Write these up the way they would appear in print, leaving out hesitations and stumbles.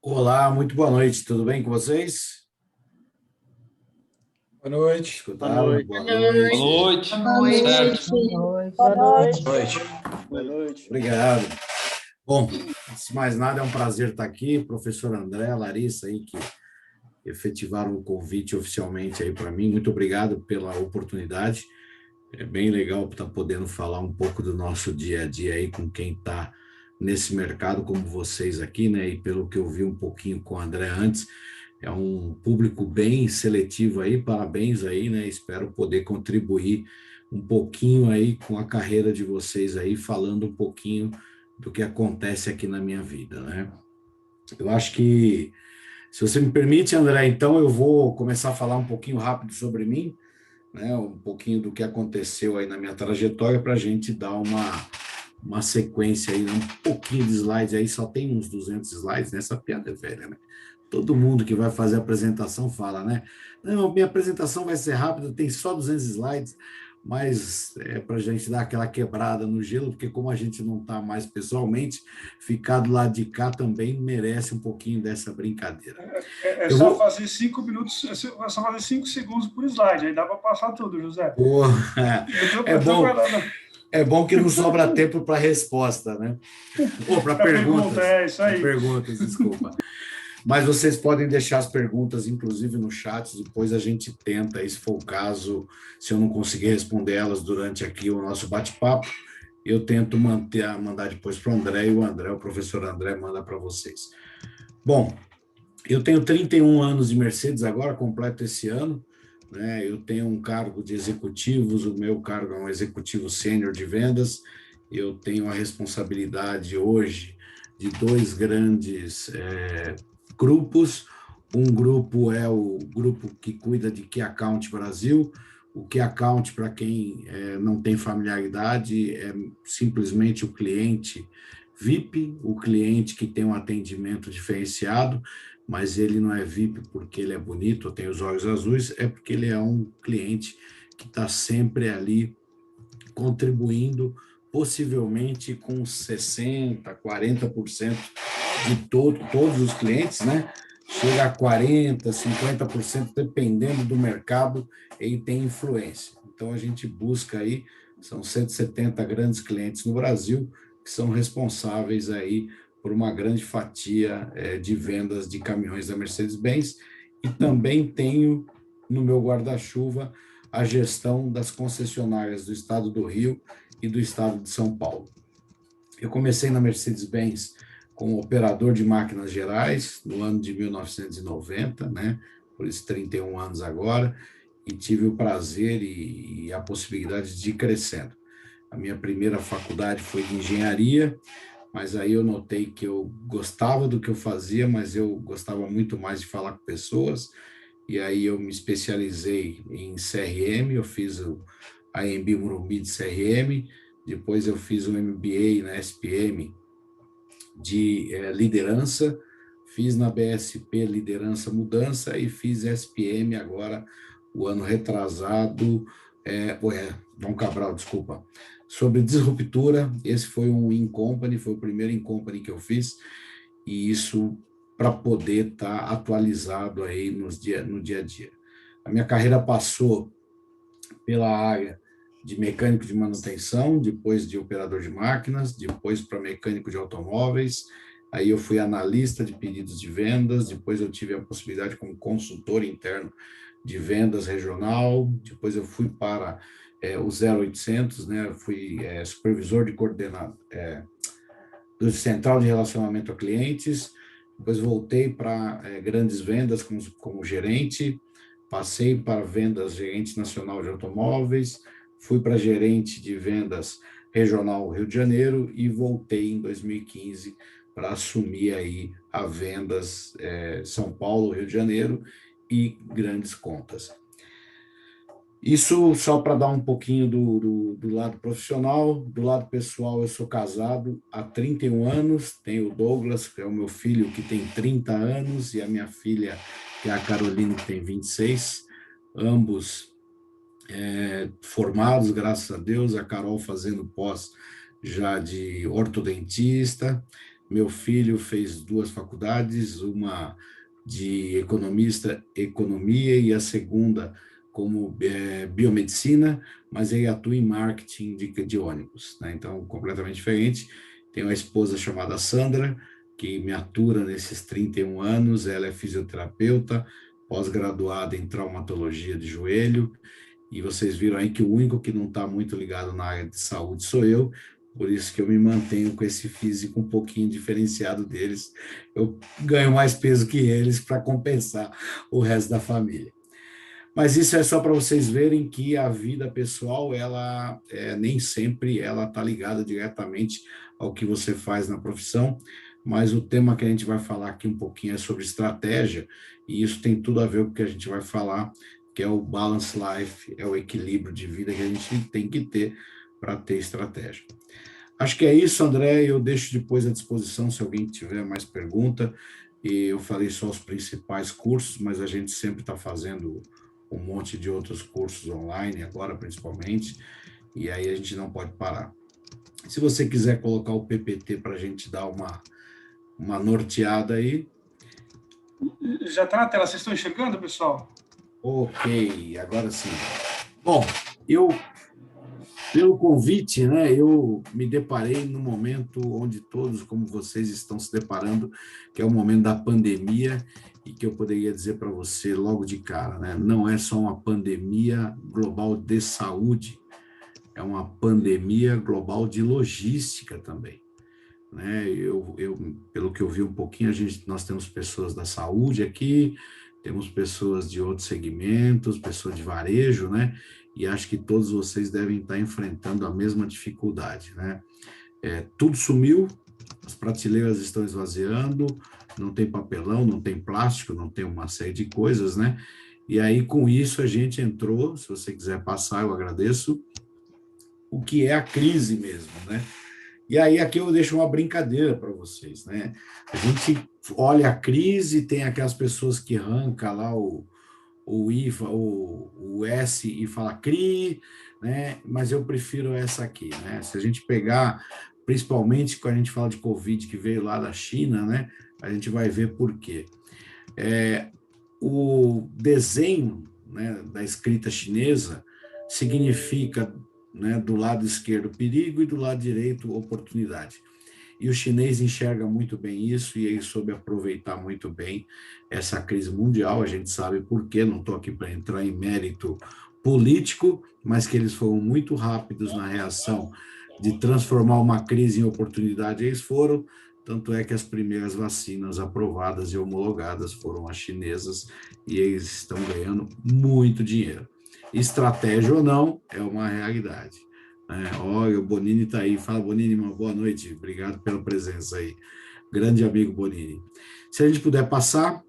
Olá, muito boa noite, tudo bem com vocês? Boa noite. Boa Escutaram? noite. Boa Boa noite. noite. Boa noite. Certo. Boa noite. Boa noite. Noite. Boa noite. Obrigado. Bom, antes de mais nada, é um prazer estar aqui, professor André, Larissa aí que efetivaram o convite oficialmente aí para mim. Muito obrigado pela oportunidade. É bem legal estar podendo falar um pouco do nosso dia a dia aí com quem está nesse mercado como vocês aqui, né? E pelo que eu vi um pouquinho com o André antes, é um público bem seletivo aí, parabéns aí, né? Espero poder contribuir um pouquinho aí com a carreira de vocês aí, falando um pouquinho do que acontece aqui na minha vida, né? Eu acho que, se você me permite, André, então eu vou começar a falar um pouquinho rápido sobre mim, né? Um pouquinho do que aconteceu aí na minha trajetória para a gente dar uma sequência aí, né? Um pouquinho de slides aí, só tem uns 200 slides, né? Essa piada é velha, né? Todo mundo que vai fazer a apresentação fala, né? Não, minha apresentação vai ser rápida, tem só 200 slides, mas é para a gente dar aquela quebrada no gelo, porque como a gente não está mais pessoalmente, ficar do lado de cá também merece um pouquinho dessa brincadeira. É só fazer 5 minutos, é só fazer 5 segundos por slide, aí dá para passar tudo, José. Porra, é bom. É bom que não sobra tempo para resposta, né? Ou para perguntas. É isso aí. Perguntas, desculpa. Mas vocês podem deixar as perguntas, inclusive, no chat, depois a gente tenta, e se for o caso, se eu não conseguir responder elas durante aqui o nosso bate-papo, eu tento mandar depois para o André, e o professor André, manda para vocês. Bom, eu tenho 31 anos de Mercedes agora, completo esse ano, né? Eu tenho um cargo de executivos, o meu cargo é um executivo sênior de vendas, eu tenho a responsabilidade hoje de dois grandes grupos. Um grupo é o grupo que cuida de Key Account Brasil. O Key Account, para quem não tem familiaridade, é simplesmente o cliente VIP, o cliente que tem um atendimento diferenciado, mas ele não é VIP porque ele é bonito ou tem os olhos azuis, é porque ele é um cliente que está sempre ali contribuindo, possivelmente com 60%, 40% de todos os clientes, né? Chega a 40%, 50%, dependendo do mercado, ele tem influência. Então, a gente busca aí, são 170 grandes clientes no Brasil, que são responsáveis aí por uma grande fatia de vendas de caminhões da Mercedes-Benz, e também tenho no meu guarda-chuva a gestão das concessionárias do estado do Rio e do estado de São Paulo. Eu comecei na Mercedes-Benz como operador de máquinas gerais no ano de 1990, né? Por isso 31 anos agora, e tive o prazer e a possibilidade de ir crescendo. A minha primeira faculdade foi de engenharia, mas aí eu notei que eu gostava do que eu fazia, mas eu gostava muito mais de falar com pessoas, e aí eu me especializei em CRM, eu fiz a AMB Morumbi de CRM, depois eu fiz um MBA na SPM de liderança, fiz na BSP Liderança Mudança e fiz SPM agora, o ano retrasado, Dom Cabral, desculpa, sobre disruptura. Esse foi um in-company, foi o primeiro in-company que eu fiz, e isso para poder estar atualizado aí no dia a dia. A minha carreira passou pela área de mecânico de manutenção, depois de operador de máquinas, depois para mecânico de automóveis, aí eu fui analista de pedidos de vendas, depois eu tive a possibilidade como consultor interno de vendas regional, depois eu fui para o 0800, né? Fui supervisor de coordenador do Central de Relacionamento a Clientes, depois voltei para grandes vendas como gerente, passei para vendas gerente nacional de automóveis, fui para gerente de vendas regional Rio de Janeiro e voltei em 2015 para assumir aí a vendas São Paulo, Rio de Janeiro e grandes contas. Isso só para dar um pouquinho do lado profissional. Do lado pessoal, eu sou casado há 31 anos, tenho o Douglas, que é o meu filho, que tem 30 anos, e a minha filha, que é a Carolina, que tem 26, ambos formados, graças a Deus, a Carol fazendo pós já de ortodontista. Meu filho fez 2 faculdades, uma de economia e a segunda como biomedicina, mas ele atua em marketing de ônibus, né? Então, completamente diferente. Tenho uma esposa chamada Sandra, que me atura nesses 31 anos, ela é fisioterapeuta, pós-graduada em traumatologia de joelho, e vocês viram aí que o único que não está muito ligado na área de saúde sou eu, por isso que eu me mantenho com esse físico um pouquinho diferenciado deles. Eu ganho mais peso que eles para compensar o resto da família. Mas isso é só para vocês verem que a vida pessoal, ela nem sempre ela está ligada diretamente ao que você faz na profissão, mas o tema que a gente vai falar aqui um pouquinho é sobre estratégia, e isso tem tudo a ver com o que a gente vai falar, que é o balance life, é o equilíbrio de vida que a gente tem que ter para ter estratégia. Acho que é isso, André, eu deixo depois à disposição se alguém tiver mais pergunta, e eu falei só os principais cursos, mas a gente sempre está fazendo um monte de outros cursos online, agora principalmente, e aí a gente não pode parar. Se você quiser colocar o PPT para a gente dar uma norteada aí. Já está na tela, vocês estão enxergando, pessoal? Ok, agora sim. Bom, pelo convite, né, eu me deparei no momento onde todos, como vocês, estão se deparando, que é o momento da pandemia, e que eu poderia dizer para você logo de cara, né, não é só uma pandemia global de saúde, é uma pandemia global de logística também. Né? Pelo que eu vi um pouquinho, nós temos pessoas da saúde aqui, temos pessoas de outros segmentos, pessoas de varejo, né? E acho que todos vocês devem estar enfrentando a mesma dificuldade, né? Tudo sumiu, as prateleiras estão esvaziando, não tem papelão, não tem plástico, não tem uma série de coisas, né? E aí, com isso, a gente entrou, se você quiser passar, eu agradeço, o que é a crise mesmo, né? E aí aqui eu deixo uma brincadeira para vocês, né? A gente olha a crise, tem aquelas pessoas que arrancam lá o S e fala CRI, né? Mas eu prefiro essa aqui, né? Se a gente pegar, principalmente quando a gente fala de Covid, que veio lá da China, né? A gente vai ver por quê. O desenho, né, da escrita chinesa significa, né, do lado esquerdo perigo e do lado direito oportunidade. E o chinês enxerga muito bem isso e ele soube aproveitar muito bem essa crise mundial. A gente sabe por quê, não estou aqui para entrar em mérito político, mas que eles foram muito rápidos na reação de transformar uma crise em oportunidade. Eles foram, tanto é que as primeiras vacinas aprovadas e homologadas foram as chinesas e eles estão ganhando muito dinheiro. Estratégia ou não, é uma realidade. Olha, o Bonini está aí. Fala, Bonini, uma boa noite. Obrigado pela presença aí. Grande amigo Bonini. Se a gente puder passar.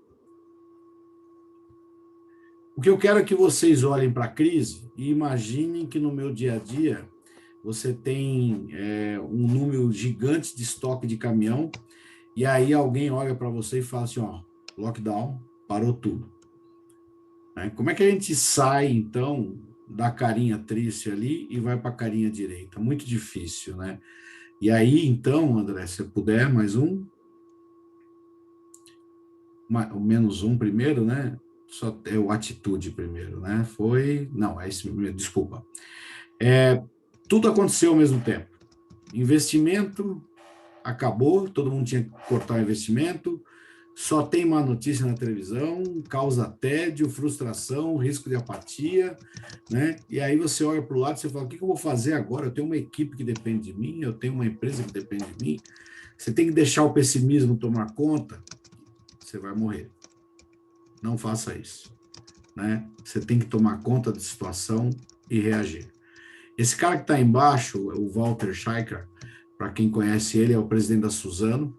O que eu quero é que vocês olhem para a crise e imaginem que no meu dia a dia você tem um número gigante de estoque de caminhão e aí alguém olha para você e fala assim, ó, lockdown, parou tudo. Como é que a gente sai, então, da carinha triste ali e vai para a carinha direita? Muito difícil, né? E aí, então, André, se puder, mais um. O menos um primeiro, né? Só é o atitude primeiro, né? Não, é esse primeiro, desculpa. Tudo aconteceu ao mesmo tempo. Investimento acabou, todo mundo tinha que cortar o investimento, só tem má notícia na televisão, causa tédio, frustração, risco de apatia, né? E aí você olha para o lado e você fala, o que eu vou fazer agora? Eu tenho uma equipe que depende de mim, eu tenho uma empresa que depende de mim. Você tem que deixar o pessimismo tomar conta, você vai morrer. Não faça isso, né? Você tem que tomar conta da situação e reagir. Esse cara que está embaixo, o Walter Scheicher, para quem conhece ele, é o presidente da Suzano.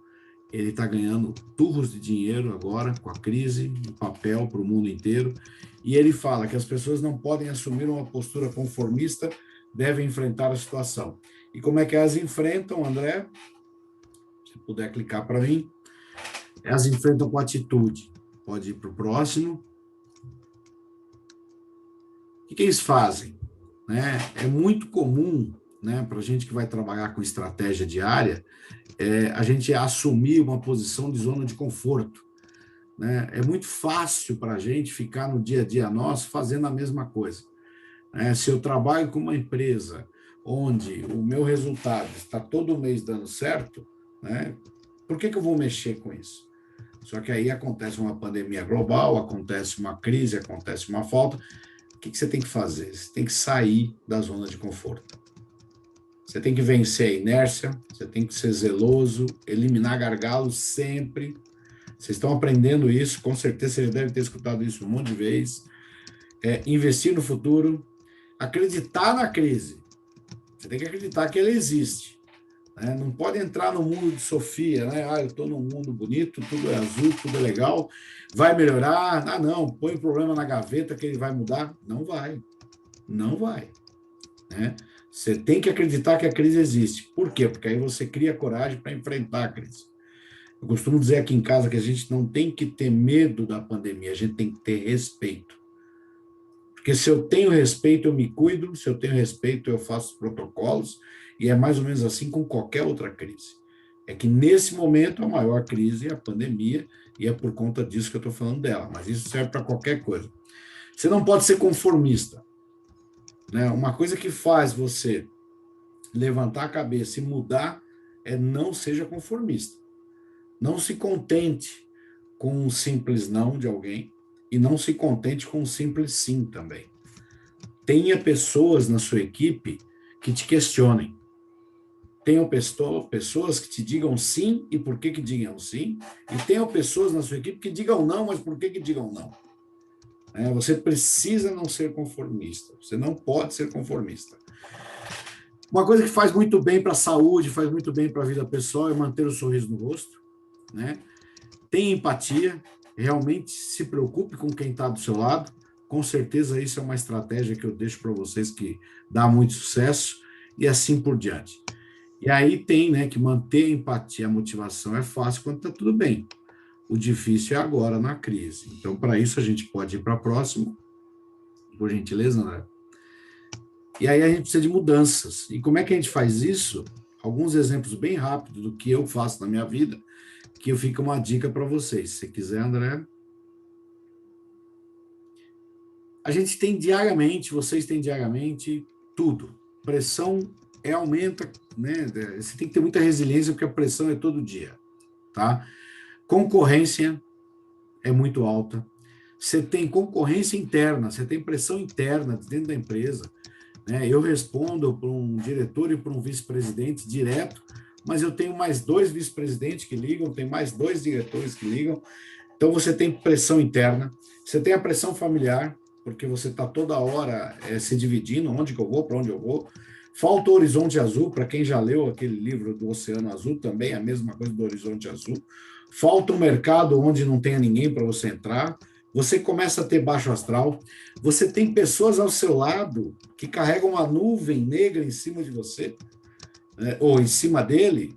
Ele está ganhando turros de dinheiro agora com a crise, de papel para o mundo inteiro. E ele fala que as pessoas não podem assumir uma postura conformista, devem enfrentar a situação. E como é que elas enfrentam, André? Se puder clicar para mim. Elas enfrentam com atitude. Pode ir para o próximo. O que eles fazem? É muito comum né, para a gente que vai trabalhar com estratégia diária, é a gente assumir uma posição de zona de conforto, né? É muito fácil para a gente ficar no dia a dia nosso fazendo a mesma coisa, né? Se eu trabalho com uma empresa onde o meu resultado está todo mês dando certo, né, por que eu vou mexer com isso? Só que aí acontece uma pandemia global, acontece uma crise, acontece uma falta. O que você tem que fazer? Você tem que sair da zona de conforto. Você tem que vencer a inércia, você tem que ser zeloso, eliminar gargalos sempre. Vocês estão aprendendo isso, com certeza vocês devem ter escutado isso um monte de vezes. Investir no futuro, acreditar na crise. Você tem que acreditar que ela existe. Né? Não pode entrar no mundo de Sofia, né? Eu estou num mundo bonito, tudo é azul, tudo é legal, vai melhorar. Não, põe o problema na gaveta que ele vai mudar. Não vai, não vai. Né? Você tem que acreditar que a crise existe. Por quê? Porque aí você cria coragem para enfrentar a crise. Eu costumo dizer aqui em casa que a gente não tem que ter medo da pandemia, a gente tem que ter respeito. Porque se eu tenho respeito, eu me cuido, se eu tenho respeito, eu faço protocolos, e é mais ou menos assim com qualquer outra crise. É que nesse momento a maior crise é a pandemia, e é por conta disso que eu estou falando dela, mas isso serve para qualquer coisa. Você não pode ser conformista. Né? Uma coisa que faz você levantar a cabeça e mudar é não seja conformista. Não se contente com um simples não de alguém e não se contente com um simples sim também. Tenha pessoas na sua equipe que te questionem. Tenham pessoas que te digam sim e por que digam sim, e tenham pessoas na sua equipe que digam não, mas por que digam não. Você precisa não ser conformista, você não pode ser conformista. Uma coisa que faz muito bem para a saúde, faz muito bem para a vida pessoal é manter o sorriso no rosto, né? Tenha empatia, realmente se preocupe com quem está do seu lado. Com certeza isso é uma estratégia que eu deixo para vocês que dá muito sucesso e assim por diante. E aí tem, né, que manter a empatia, a motivação é fácil quando está tudo bem. O difícil é agora na crise. Então, para isso a gente pode ir para a próxima, por gentileza, né? E aí a gente precisa de mudanças. E como é que a gente faz isso? Alguns exemplos bem rápidos do que eu faço na minha vida, que fica uma dica para vocês. Se você quiser, André. A gente tem diariamente, vocês têm diariamente tudo. Pressão aumenta, né? Você tem que ter muita resiliência, porque a pressão é todo dia, tá? Concorrência é muito alta. Você tem concorrência interna, você tem pressão interna dentro da empresa. Né? Eu respondo para um diretor e para um vice-presidente direto, mas eu tenho mais 2 vice-presidentes que ligam, tem mais 2 diretores que ligam. Então, você tem pressão interna, você tem a pressão familiar, porque você está toda hora se dividindo, onde que eu vou, para onde eu vou. Falta o Horizonte Azul, para quem já leu aquele livro do Oceano Azul, também é a mesma coisa do Horizonte Azul. Falta um mercado onde não tenha ninguém para você entrar. Você começa a ter baixo astral. Você tem pessoas ao seu lado que carregam uma nuvem negra em cima de você, né, ou em cima dele.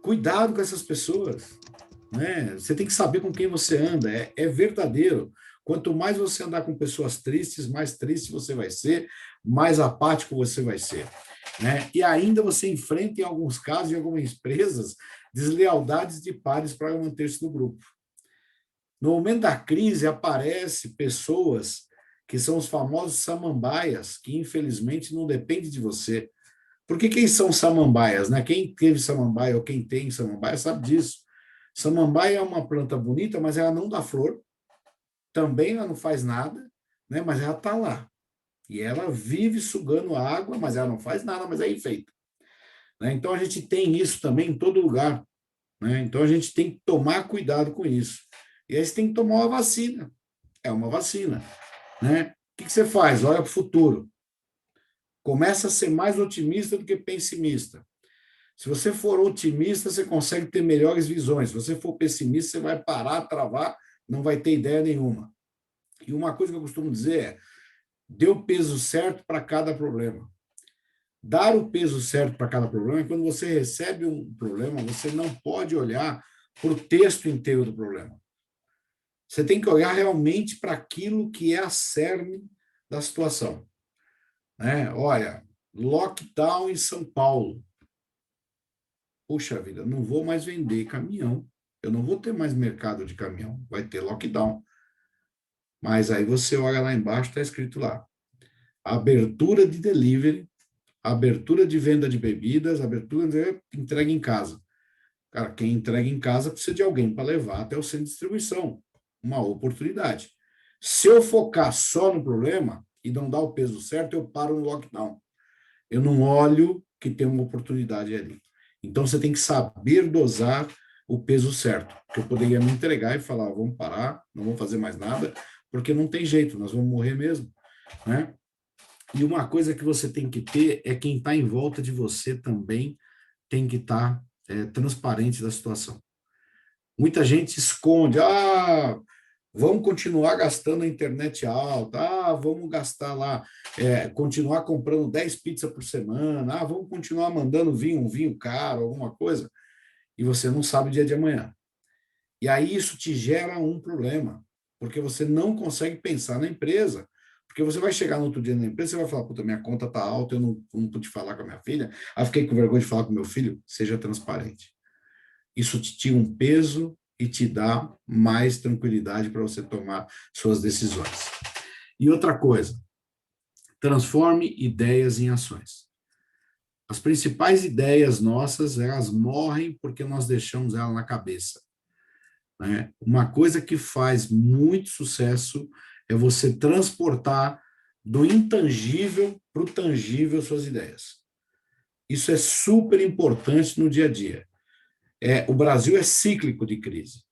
Cuidado com essas pessoas. Né? Você tem que saber com quem você anda, é verdadeiro. Quanto mais você andar com pessoas tristes, mais triste você vai ser, mais apático você vai ser. Né? E ainda você enfrenta, em alguns casos, em algumas empresas, deslealdades de pares para manter-se no grupo. No momento da crise, aparecem pessoas que são os famosos samambaias, que infelizmente não dependem de você. Porque quem são samambaias? Né? Quem teve samambaia ou quem tem samambaia sabe disso. Samambaia é uma planta bonita, mas ela não dá flor. Também ela não faz nada, né? Mas ela está lá. E ela vive sugando água, mas ela não faz nada, mas é enfeita. Né? Então a gente tem isso também em todo lugar. Né? Então a gente tem que tomar cuidado com isso. E aí você tem que tomar uma vacina. É uma vacina. Né? O que você faz? Olha para o futuro. Começa a ser mais otimista do que pessimista. Se você for otimista, você consegue ter melhores visões. Se você for pessimista, você vai parar, travar, não vai ter ideia nenhuma. E uma coisa que eu costumo dizer é: dê o peso certo para cada problema. Dar o peso certo para cada problema é quando você recebe um problema, você não pode olhar para o texto inteiro do problema. Você tem que olhar realmente para aquilo que é a cerne da situação. Né? Olha, Lockdown em São Paulo. Puxa vida, não vou mais vender caminhão. Eu não vou ter mais mercado de caminhão. Vai ter lockdown. Mas aí você olha lá embaixo, está escrito lá: abertura de delivery, abertura de venda de bebidas, abertura de entrega em casa. Cara, quem entrega em casa precisa de alguém para levar até o centro de distribuição. Uma oportunidade. Se eu focar só no problema e não dar o peso certo, eu paro no lockdown. Eu não olho que tem uma oportunidade ali. Então, você tem que saber dosar o peso certo. Porque eu poderia me entregar e falar, vamos parar, não vamos fazer mais nada, porque não tem jeito, nós vamos morrer mesmo, né? E uma coisa que você tem que ter é quem está em volta de você também tem que estar transparente da situação. Muita gente esconde, vamos continuar gastando a internet alta, vamos gastar lá, continuar comprando 10 pizzas por semana, vamos continuar mandando um vinho caro, alguma coisa, e você não sabe o dia de amanhã. E aí isso te gera um problema, porque você não consegue pensar na empresa, porque você vai chegar no outro dia na empresa, você vai falar, puta, minha conta está alta, eu não pude falar com a minha filha, aí fiquei com vergonha de falar com meu filho. Seja transparente. Isso te tira um peso e te dá mais tranquilidade para você tomar suas decisões. E outra coisa, transforme ideias em ações. As principais ideias nossas, elas morrem porque nós deixamos ela na cabeça, né? Uma coisa que faz muito sucesso é você transportar do intangível para o tangível suas ideias. Isso é super importante no dia a dia. O Brasil é cíclico de crise.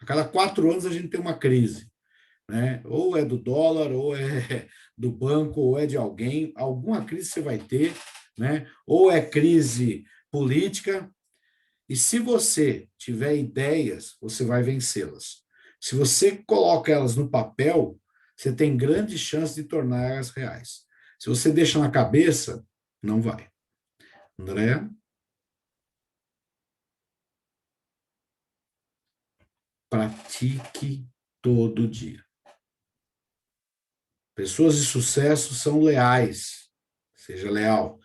A cada 4 anos a gente tem uma crise, né? Ou é do dólar, ou é do banco, ou é de alguém. Alguma crise você vai ter, né? Ou é crise política. E se você tiver ideias, você vai vencê-las. Se você coloca elas no papel, você tem grande chance de torná-las reais. Se você deixa na cabeça, não vai. André? Pratique todo dia. Pessoas de sucesso são leais. Seja leal.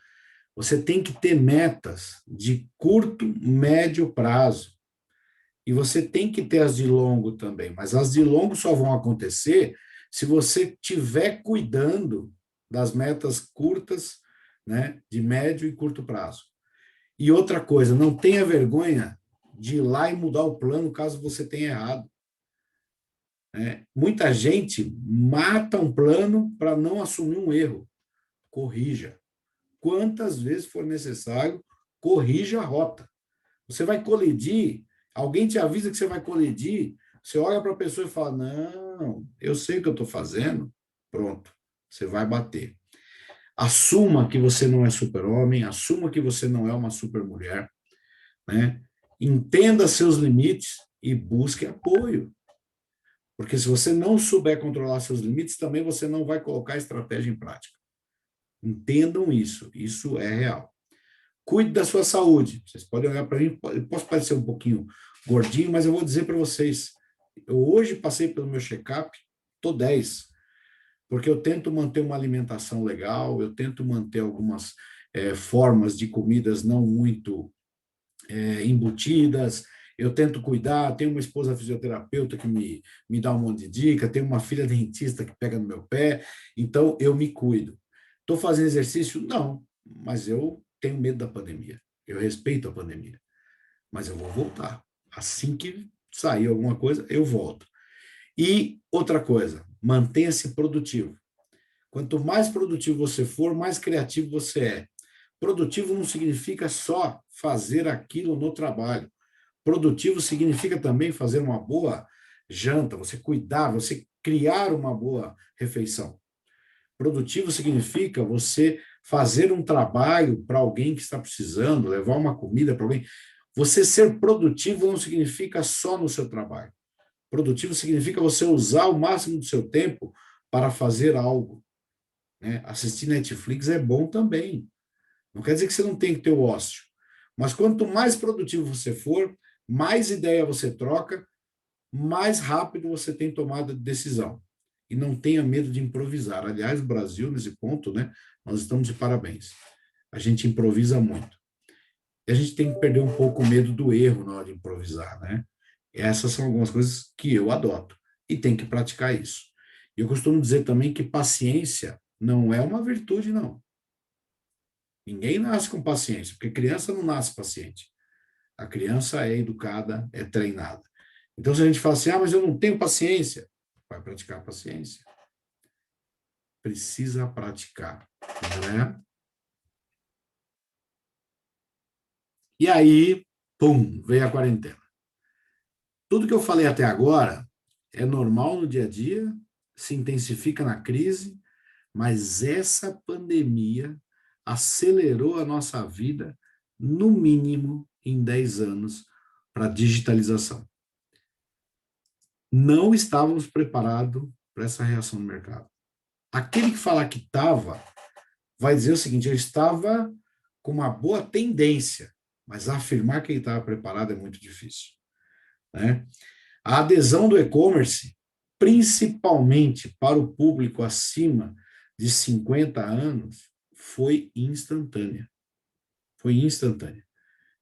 Você tem que ter metas de curto, médio prazo. E você tem que ter as de longo também. Mas as de longo só vão acontecer se você estiver cuidando das metas curtas, né, de médio e curto prazo. E outra coisa, não tenha vergonha de ir lá e mudar o plano caso você tenha errado. Muita gente mata um plano para não assumir um erro. Corrija. Quantas vezes for necessário, corrija a rota. Você vai colidir, alguém te avisa que você vai colidir, você olha para a pessoa e fala, não, eu sei o que eu estou fazendo, pronto, você vai bater. Assuma que você não é super-homem, assuma que você não é uma super-mulher, né? Entenda seus limites e busque apoio. Porque se você não souber controlar seus limites, também você não vai colocar a estratégia em prática. Entendam isso é real. Cuide da sua saúde. Vocês podem olhar para mim, eu posso parecer um pouquinho gordinho, mas eu vou dizer para vocês, eu hoje passei pelo meu check-up, estou 10, porque eu tento manter uma alimentação legal, eu tento manter algumas formas de comidas não muito embutidas, eu tento cuidar, tenho uma esposa fisioterapeuta que me dá um monte de dica, tenho uma filha dentista que pega no meu pé, então eu me cuido. Estou fazendo exercício? Não, mas eu tenho medo da pandemia, eu respeito a pandemia, mas eu vou voltar. Assim que sair alguma coisa, eu volto. E outra coisa, mantenha-se produtivo. Quanto mais produtivo você for, mais criativo você é. Produtivo não significa só fazer aquilo no trabalho. Produtivo significa também fazer uma boa janta, você cuidar, você criar uma boa refeição. Produtivo significa você fazer um trabalho para alguém que está precisando, levar uma comida para alguém. Você ser produtivo não significa só no seu trabalho. Produtivo significa você usar o máximo do seu tempo para fazer algo, né? Assistir Netflix é bom também. Não quer dizer que você não tem que ter o ócio. Mas quanto mais produtivo você for, mais ideia você troca, mais rápido você tem tomada de decisão. E não tenha medo de improvisar. Aliás, o Brasil, nesse ponto, né, nós estamos de parabéns. a gente improvisa muito. E a gente tem que perder um pouco o medo do erro na hora de improvisar, né? Essas são algumas coisas que eu adoto e tem que praticar isso. E eu costumo dizer também que paciência não é uma virtude, não. Ninguém nasce com paciência, porque criança não nasce paciente. A criança é educada, é treinada. Então, se a gente fala assim, mas eu não tenho paciência, vai praticar a paciência. Precisa praticar, né? E aí, pum, veio a quarentena. Tudo que eu falei até agora é normal no dia a dia, se intensifica na crise, mas essa pandemia acelerou a nossa vida, no mínimo, em 10 anos, para a digitalização. Não estávamos preparados para essa reação no mercado. Aquele que falar que estava, vai dizer o seguinte, eu estava com uma boa tendência, mas afirmar que ele estava preparado é muito difícil, né? A adesão do e-commerce, principalmente para o público acima de 50 anos, foi instantânea. Foi instantânea.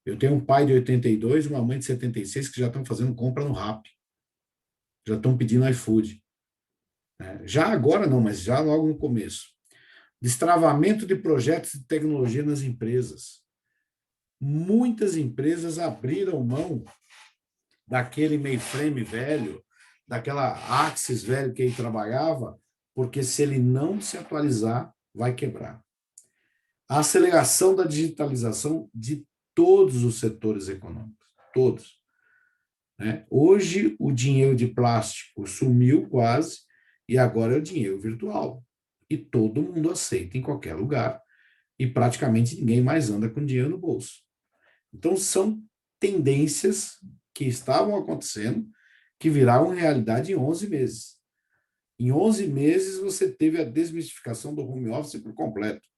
Eu tenho um pai de 82 e uma mãe de 76 que já estão fazendo compra no Rappi. Já estão pedindo iFood. Já agora não, mas já logo no começo. Destravamento de projetos de tecnologia nas empresas. Muitas empresas abriram mão daquele mainframe velho, daquela Axis velho que ele trabalhava, porque se ele não se atualizar, vai quebrar. A aceleração da digitalização de todos os setores econômicos, todos. Né? Hoje, o dinheiro de plástico sumiu quase, e agora é o dinheiro virtual. E todo mundo aceita em qualquer lugar, e praticamente ninguém mais anda com dinheiro no bolso. Então, são tendências que estavam acontecendo, que viraram realidade em 11 meses. Em 11 meses, você teve a desmistificação do home office por completo.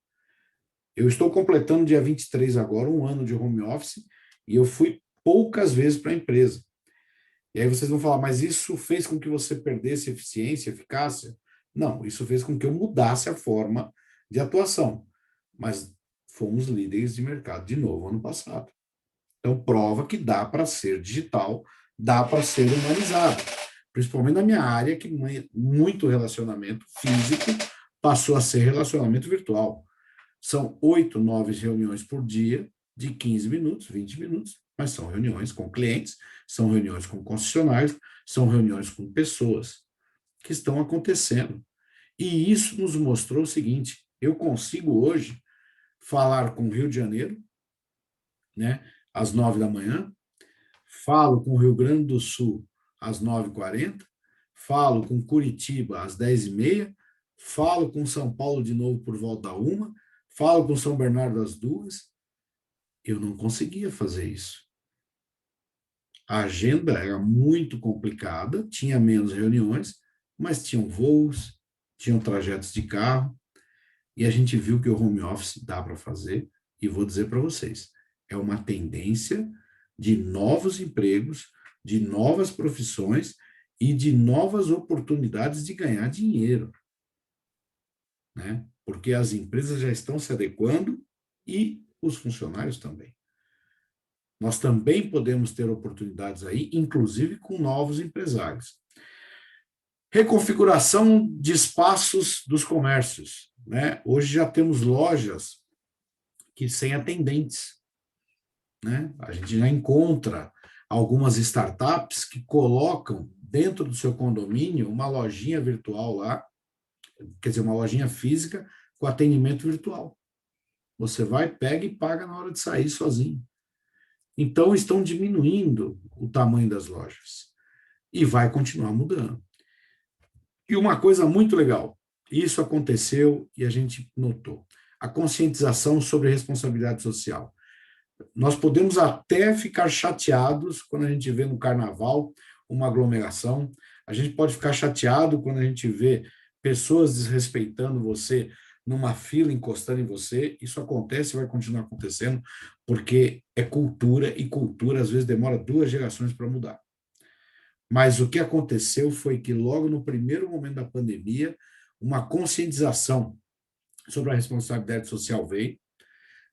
Eu estou completando dia 23 agora, um ano de home office, e eu fui poucas vezes para a empresa. E aí vocês vão falar, mas isso fez com que você perdesse eficiência, eficácia? Não, isso fez com que eu mudasse a forma de atuação. Mas fomos líderes de mercado de novo ano passado. Então, prova que dá para ser digital, dá para ser humanizado. Principalmente na minha área, que muito relacionamento físico passou a ser relacionamento virtual. São 8, 9 reuniões por dia, de 15 minutos, 20 minutos, mas são reuniões com clientes, são reuniões com concessionários, são reuniões com pessoas que estão acontecendo. E isso nos mostrou o seguinte, eu consigo hoje falar com o Rio de Janeiro, né, às 9 da manhã, falo com o Rio Grande do Sul às 9h40, falo com Curitiba às 10h30, falo com São Paulo de novo por volta da 1h, falo com São Bernardo às 2h. Eu não conseguia fazer isso. A agenda era muito complicada, tinha menos reuniões, mas tinham voos, tinham trajetos de carro, e a gente viu que o home office dá para fazer, e vou dizer para vocês, é uma tendência de novos empregos, de novas profissões e de novas oportunidades de ganhar dinheiro, né? Porque as empresas já estão se adequando e os funcionários também. Nós também podemos ter oportunidades aí, inclusive com novos empresários. Reconfiguração de espaços dos comércios, né? Hoje já temos lojas que sem atendentes, né? A gente já encontra algumas startups que colocam dentro do seu condomínio uma lojinha virtual lá, quer dizer, uma lojinha física com atendimento virtual. Você vai, pega e paga na hora de sair sozinho. Então, estão diminuindo o tamanho das lojas. E vai continuar mudando. E uma coisa muito legal, isso aconteceu e a gente notou, a conscientização sobre responsabilidade social. Nós podemos até ficar chateados quando a gente vê no carnaval uma aglomeração, a gente pode ficar chateado quando a gente vê pessoas desrespeitando você numa fila encostando em você, isso acontece e vai continuar acontecendo, porque é cultura, e cultura às vezes demora 2 gerações para mudar. Mas o que aconteceu foi que logo no primeiro momento da pandemia, uma conscientização sobre a responsabilidade social veio,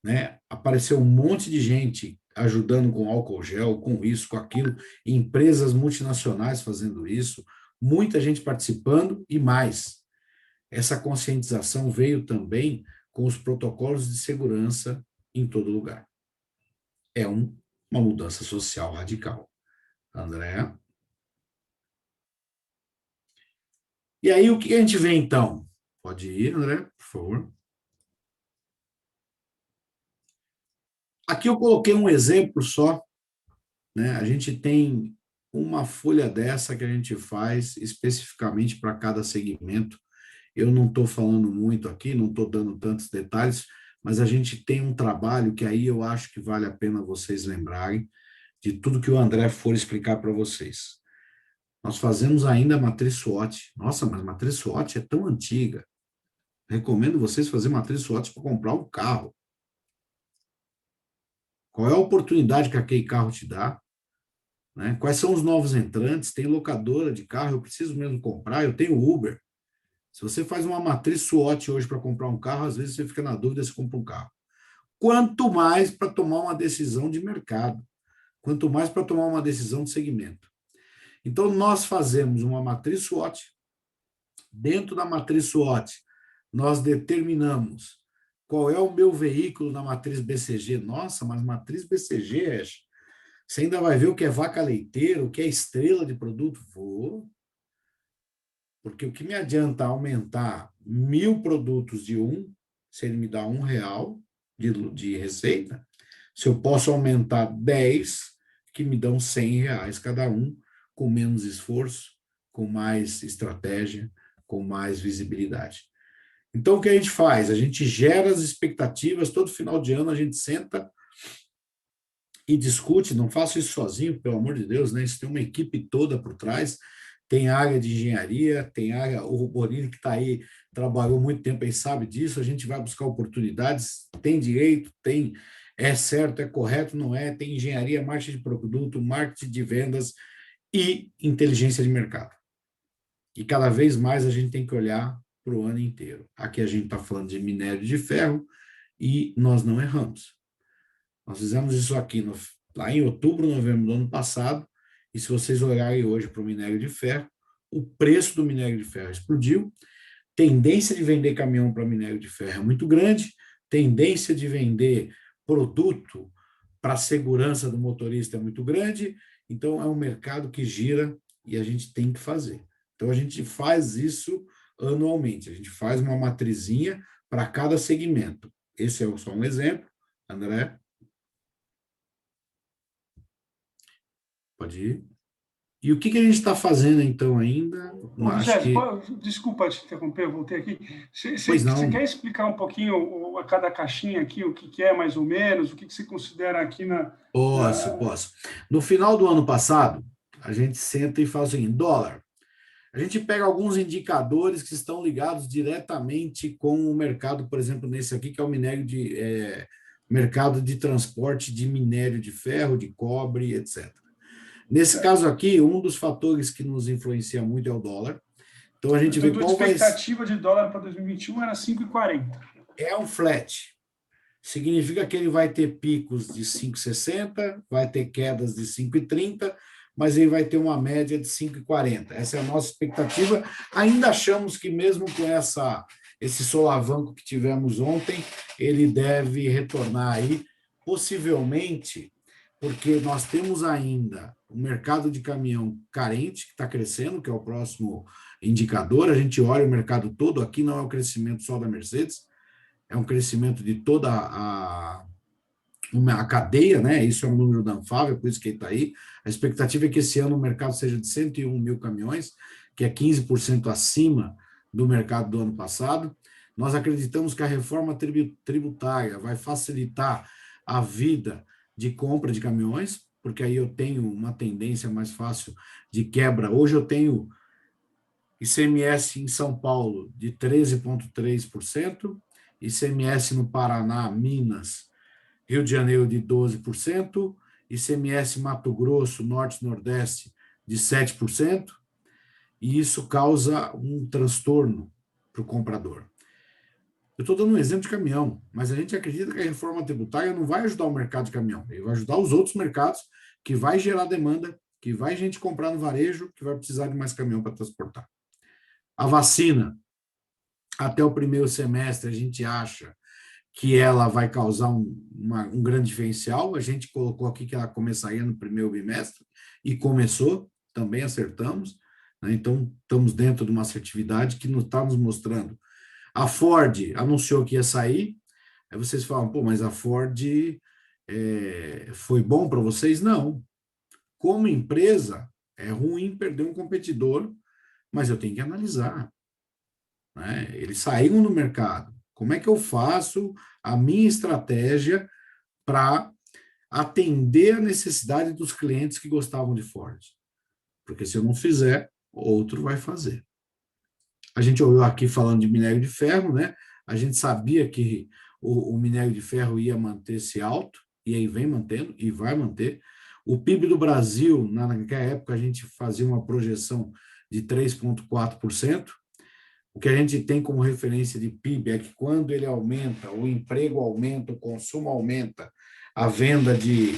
né? Apareceu um monte de gente ajudando com álcool gel, com isso, com aquilo, empresas multinacionais fazendo isso, muita gente participando e mais. Essa conscientização veio também com os protocolos de segurança em todo lugar. É uma mudança social radical. André? E aí, o que a gente vê, então? Pode ir, André, por favor. Aqui eu coloquei um exemplo só, né? A gente tem uma folha dessa que a gente faz especificamente para cada segmento. Eu não estou falando muito aqui, não estou dando tantos detalhes, mas a gente tem um trabalho que aí eu acho que vale a pena vocês lembrarem de tudo que o André for explicar para vocês. Nós fazemos ainda a matriz SWOT. Nossa, mas a matriz SWOT é tão antiga. Recomendo vocês fazer matriz SWOT para comprar um carro. Qual é a oportunidade que aquele carro te dá? Né? Quais são os novos entrantes? Tem locadora de carro, eu preciso mesmo comprar, eu tenho Uber. Se você faz uma matriz SWOT hoje para comprar um carro, às vezes você fica na dúvida se compra um carro. Quanto mais para tomar uma decisão de mercado, quanto mais para tomar uma decisão de segmento. Então, nós fazemos uma matriz SWOT. Dentro da matriz SWOT, nós determinamos qual é o meu veículo na matriz BCG. Nossa, mas matriz BCG, você ainda vai ver o que é vaca leiteira, o que é estrela de produto? Vou. Porque o que me adianta aumentar 1.000 produtos de se ele me dá R$ 1 de receita, se eu posso aumentar 10, que me dão R$ 100 cada um, com menos esforço, com mais estratégia, com mais visibilidade. Então, o que a gente faz? A gente gera as expectativas, todo final de ano a gente senta e discute, não faço isso sozinho, pelo amor de Deus, né? Isso tem uma equipe toda por trás, tem área de engenharia, tem área, o Bonini que está aí, trabalhou muito tempo e sabe disso, a gente vai buscar oportunidades, tem direito, tem, é certo, é correto, não é, tem engenharia, marketing de produto, marketing de vendas e inteligência de mercado. E cada vez mais a gente tem que olhar para o ano inteiro. Aqui a gente está falando de minério de ferro e nós não erramos. Nós fizemos isso aqui lá em outubro, novembro do ano passado, e se vocês olharem hoje para o minério de ferro, o preço do minério de ferro explodiu, tendência de vender caminhão para minério de ferro é muito grande, tendência de vender produto para a segurança do motorista é muito grande, então é um mercado que gira e a gente tem que fazer. Então a gente faz isso anualmente, a gente faz uma matrizinha para cada segmento. Esse é só um exemplo, André. Pode ir. E o que a gente está fazendo, então, ainda? José, desculpa te interromper, eu voltei aqui. Você quer explicar um pouquinho a cada caixinha aqui, o que é mais ou menos, o que você considera aqui na... Posso. No final do ano passado, a gente senta e faz o seguinte, dólar. A gente pega alguns indicadores que estão ligados diretamente com o mercado, por exemplo, nesse aqui, que é o mercado de transporte de minério de ferro, de cobre, etc. Nesse caso aqui, um dos fatores que nos influencia muito é o dólar. Então, a gente vê qual vai... A expectativa de dólar para 2021 era 5,40. É um flat. Significa que ele vai ter picos de 5,60, vai ter quedas de 5,30, mas ele vai ter uma média de 5,40. Essa é a nossa expectativa. Ainda achamos que mesmo com esse solavanco que tivemos ontem, ele deve retornar aí, possivelmente, porque nós temos ainda o mercado de caminhão carente, que está crescendo, que é o próximo indicador. A gente olha o mercado todo, aqui não é um crescimento só da Mercedes, é um crescimento de toda a cadeia, né? Isso é um número da Anfávia, por isso que ele está aí. A expectativa é que esse ano o mercado seja de 101 mil caminhões, que é 15% acima do mercado do ano passado. Nós acreditamos que a reforma tributária vai facilitar a vida de compra de caminhões, porque aí eu tenho uma tendência mais fácil de quebra. Hoje eu tenho ICMS em São Paulo de 13,3%, ICMS no Paraná, Minas, Rio de Janeiro de 12%, ICMS Mato Grosso, Norte e Nordeste de 7%, e isso causa um transtorno para o comprador. Eu estou dando um exemplo de caminhão, mas a gente acredita que a reforma tributária não vai ajudar o mercado de caminhão, ele vai ajudar os outros mercados, que vai gerar demanda, que vai gente comprar no varejo, que vai precisar de mais caminhão para transportar. A vacina, até o primeiro semestre, a gente acha que ela vai causar um grande diferencial. A gente colocou aqui que ela começaria no primeiro bimestre, e começou, também acertamos, né? Então, estamos dentro de uma assertividade que nos está nos mostrando. A Ford anunciou que ia sair, aí vocês falam, pô, mas a Ford foi bom para vocês? Não. Como empresa, é ruim perder um competidor, mas eu tenho que analisar, né? Eles saíram no mercado. Como é que eu faço a minha estratégia para atender a necessidade dos clientes que gostavam de Ford? Porque se eu não fizer, outro vai fazer. A gente ouviu aqui falando de minério de ferro, né? A gente sabia que o minério de ferro ia manter-se alto, e aí vem mantendo, e vai manter. O PIB do Brasil, naquela época, a gente fazia uma projeção de 3,4%. O que a gente tem como referência de PIB é que quando ele aumenta, o emprego aumenta, o consumo aumenta, a venda de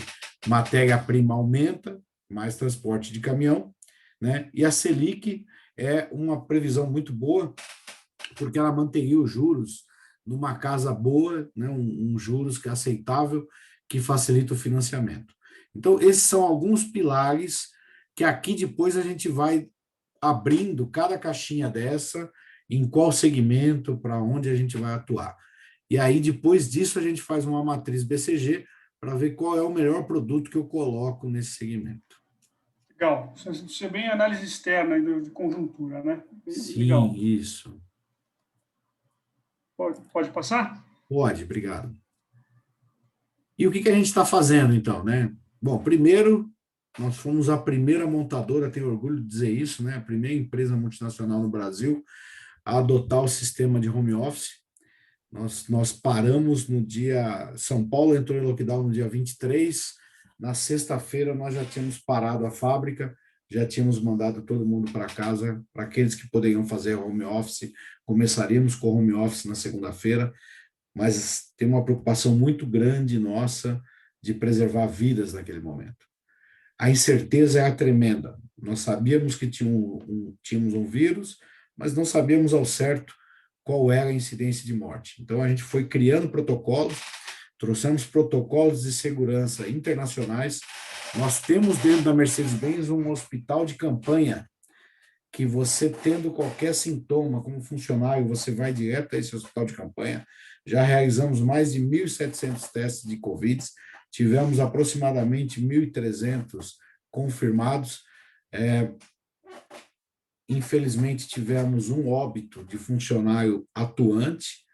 matéria-prima aumenta, mais transporte de caminhão, né? E a Selic é uma previsão muito boa, porque ela manteria os juros numa casa boa, né? Um juros que é aceitável, que facilita o financiamento. Então, esses são alguns pilares que aqui depois a gente vai abrindo cada caixinha dessa, em qual segmento, para onde a gente vai atuar. E aí, depois disso, a gente faz uma matriz BCG para ver qual é o melhor produto que eu coloco nesse segmento. Legal. Isso é bem análise externa de conjuntura, né? Sim, Legal. isso. Pode passar? Pode, obrigado. E o que a gente está fazendo, então, né? Bom, primeiro, nós fomos a primeira montadora, tenho orgulho de dizer isso, né? A primeira empresa multinacional no Brasil a adotar o sistema de home office. Nós paramos no dia... São Paulo entrou em lockdown no dia 23, na sexta-feira nós já tínhamos parado a fábrica, já tínhamos mandado todo mundo para casa, para aqueles que poderiam fazer home office, começaríamos com home office na segunda-feira, mas tem uma preocupação muito grande nossa de preservar vidas naquele momento. A incerteza é tremenda. Nós sabíamos que tínhamos um vírus, mas não sabíamos ao certo qual era a incidência de morte. Então, a gente foi criando protocolos, trouxemos protocolos de segurança internacionais. Nós temos dentro da Mercedes-Benz um hospital de campanha, que você tendo qualquer sintoma como funcionário, você vai direto a esse hospital de campanha. Já realizamos mais de 1.700 testes de Covid, tivemos aproximadamente 1.300 confirmados. Infelizmente, tivemos um óbito de funcionário atuante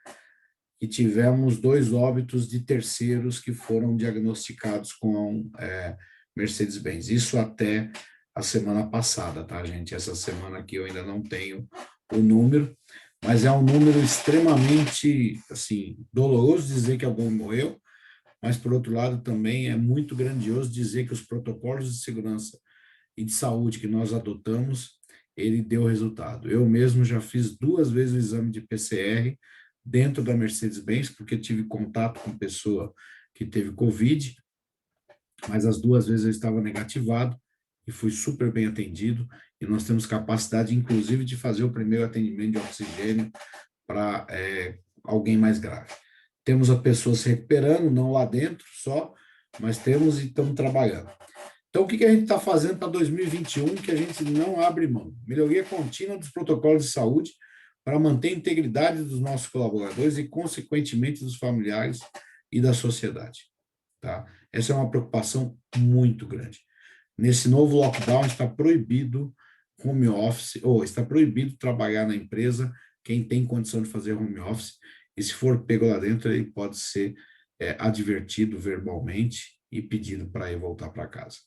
e tivemos 2 óbitos de terceiros que foram diagnosticados com Mercedes-Benz. Isso até a semana passada, tá, gente? Essa semana aqui eu ainda não tenho o número, mas é um número extremamente, assim, doloroso dizer que alguém morreu, mas, por outro lado, também é muito grandioso dizer que os protocolos de segurança e de saúde que nós adotamos, ele deu resultado. Eu mesmo já fiz 2 vezes o exame de PCR dentro da Mercedes-Benz, porque tive contato com pessoa que teve Covid, mas as 2 vezes eu estava negativado e fui super bem atendido, e nós temos capacidade, inclusive, de fazer o primeiro atendimento de oxigênio para alguém mais grave. Temos a pessoa se recuperando, não lá dentro só, mas temos e estamos trabalhando. Então, o que a gente está fazendo para 2021 que a gente não abre mão? Melhoria contínua dos protocolos de saúde para manter a integridade dos nossos colaboradores e, consequentemente, dos familiares e da sociedade. Tá? Essa é uma preocupação muito grande. Nesse novo lockdown está proibido home office, ou está proibido trabalhar na empresa quem tem condição de fazer home office, e se for pego lá dentro, ele pode ser advertido verbalmente e pedido para ir voltar para casa.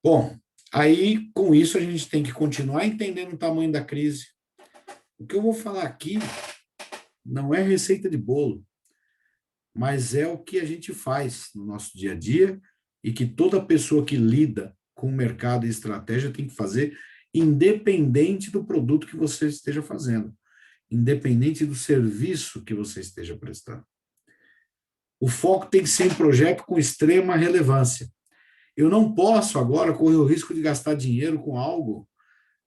Bom, aí com isso a gente tem que continuar entendendo o tamanho da crise. O que eu vou falar aqui não é receita de bolo, mas é o que a gente faz no nosso dia a dia e que toda pessoa que lida com o mercado e estratégia tem que fazer, independente do produto que você esteja fazendo. independente do serviço que você esteja prestando. O foco tem que ser em projeto com extrema relevância. Eu não posso agora correr o risco de gastar dinheiro com algo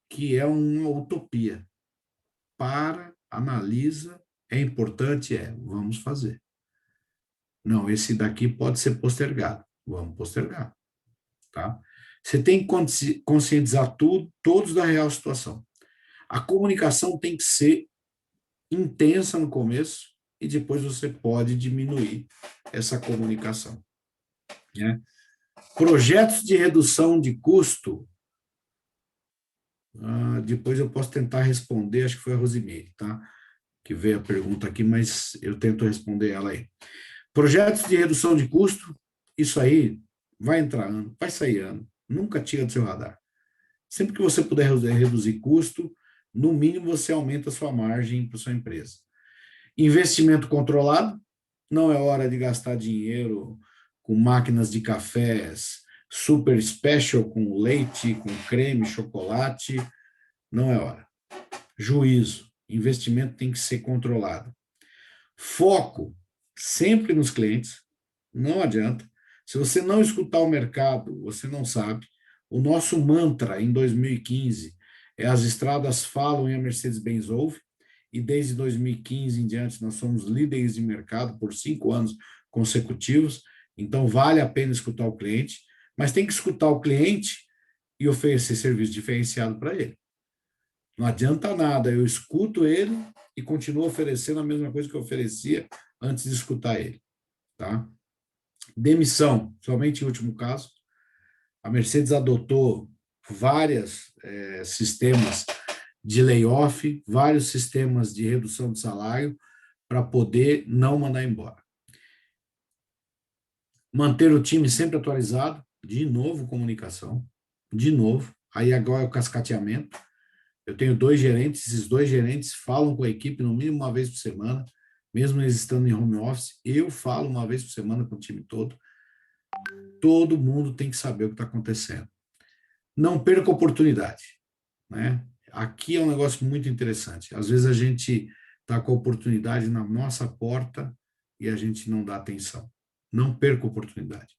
que é uma utopia. Analisa, é importante, vamos fazer. Não, esse daqui pode ser postergado. Vamos postergar. Tá? Você tem que conscientizar todos da real situação. A comunicação tem que ser intensa no começo e depois você pode diminuir essa comunicação. Né? Projetos de redução de custo, depois eu posso tentar responder, acho que foi a Rosimeire, tá? Que veio a pergunta aqui, mas eu tento responder ela aí. Projetos de redução de custo, isso aí vai entrar ano, vai sair ano, nunca tira do seu radar. Sempre que você puder reduzir custo, no mínimo você aumenta a sua margem para a sua empresa. Investimento controlado, não é hora de gastar dinheiro com máquinas de cafés super special, com leite, com creme, chocolate, não é hora. Juízo, investimento tem que ser controlado. Foco, sempre nos clientes, não adianta. Se você não escutar o mercado, você não sabe. O nosso mantra em 2015 é as estradas falam e a Mercedes-Benz ouve, e desde 2015 em diante nós somos líderes de mercado por 5 anos consecutivos, então vale a pena escutar o cliente, mas tem que escutar o cliente e oferecer serviço diferenciado para ele. Não adianta nada, eu escuto ele e continuo oferecendo a mesma coisa que eu oferecia antes de escutar ele. Tá? Demissão, somente em último caso. A Mercedes adotou vários sistemas de layoff, vários sistemas de redução de salário para poder não mandar embora. Manter o time sempre atualizado, de novo comunicação, de novo. Aí agora é o cascateamento. Eu tenho 2 gerentes, esses 2 gerentes falam com a equipe no mínimo uma vez por semana, mesmo eles estando em home office, eu falo uma vez por semana com o time todo. Todo mundo tem que saber o que está acontecendo. Não perca oportunidade. Né? Aqui é um negócio muito interessante. Às vezes a gente está com a oportunidade na nossa porta e a gente não dá atenção. Não perca oportunidade.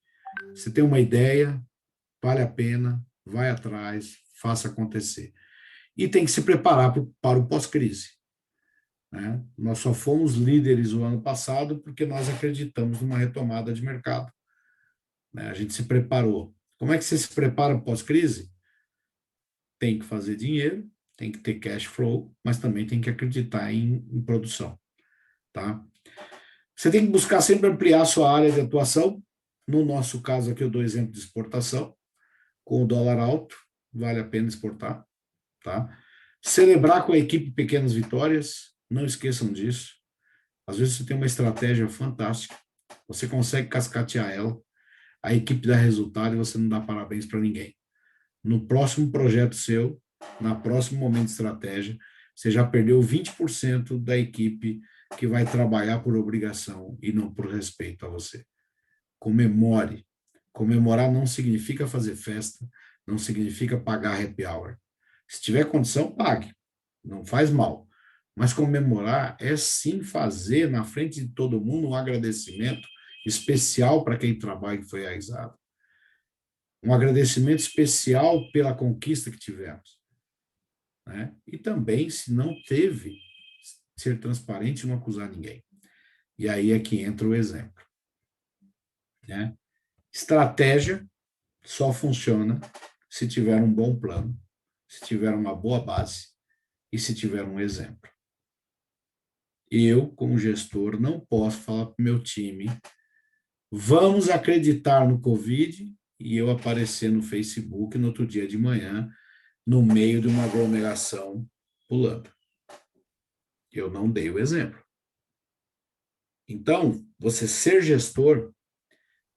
Você tem uma ideia, vale a pena, vai atrás, faça acontecer. E tem que se preparar para o pós-crise. Né? Nós só fomos líderes o ano passado porque nós acreditamos numa retomada de mercado. Né? A gente se preparou. Como é que você se prepara pós-crise? Tem que fazer dinheiro, tem que ter cash flow, mas também tem que acreditar em produção. Tá? Você tem que buscar sempre ampliar a sua área de atuação. No nosso caso aqui, eu dou exemplo de exportação. Com o dólar alto, vale a pena exportar. Tá? Celebrar com a equipe pequenas vitórias, não esqueçam disso. Às vezes você tem uma estratégia fantástica, você consegue cascatear ela, a equipe dá resultado e você não dá parabéns para ninguém. No próximo projeto seu, na próximo momento de estratégia, você já perdeu 20% da equipe que vai trabalhar por obrigação e não por respeito a você. Comemore. Comemorar não significa fazer festa, não significa pagar happy hour. Se tiver condição, pague. Não faz mal. Mas comemorar é sim fazer na frente de todo mundo um agradecimento especial para quem trabalha e foi realizado. Um agradecimento especial pela conquista que tivemos. Né? E também, se não teve, ser transparente e não acusar ninguém. E aí é que entra o exemplo. Né? Estratégia só funciona se tiver um bom plano, se tiver uma boa base e se tiver um exemplo. Eu, como gestor, não posso falar para o meu time, vamos acreditar no Covid e eu aparecer no Facebook no outro dia de manhã, no meio de uma aglomeração pulando. Eu não dei o exemplo. Então, você ser gestor,